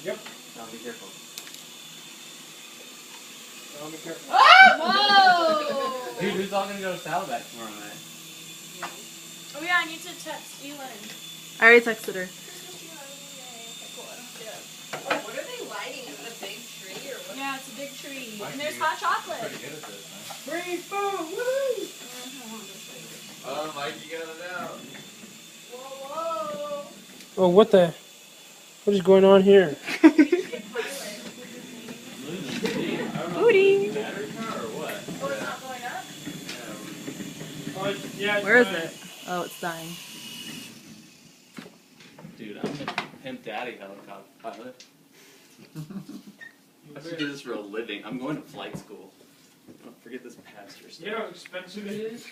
Yep. Now be careful. I'll be careful. Whoa! Dude, who's all gonna go to Saddleback tomorrow night? Oh yeah, I need to text Elin. I already texted her. What are they lighting? Is it a big tree or what? Yeah, it's a big tree. Mike, And there's you- hot chocolate. Pretty good at this, man. Free food! Woo! Oh, Mike, you got it out. Whoa, Oh, what the? What is going on here? Booty. Battery car or what? oh, it's not going up? Oh, yeah, Where is it? Oh, it's dying. Dude, I'm a pimp daddy helicopter pilot. I should do this for a living. I'm going to flight school. Don't forget this pastor stuff. You know how expensive it is?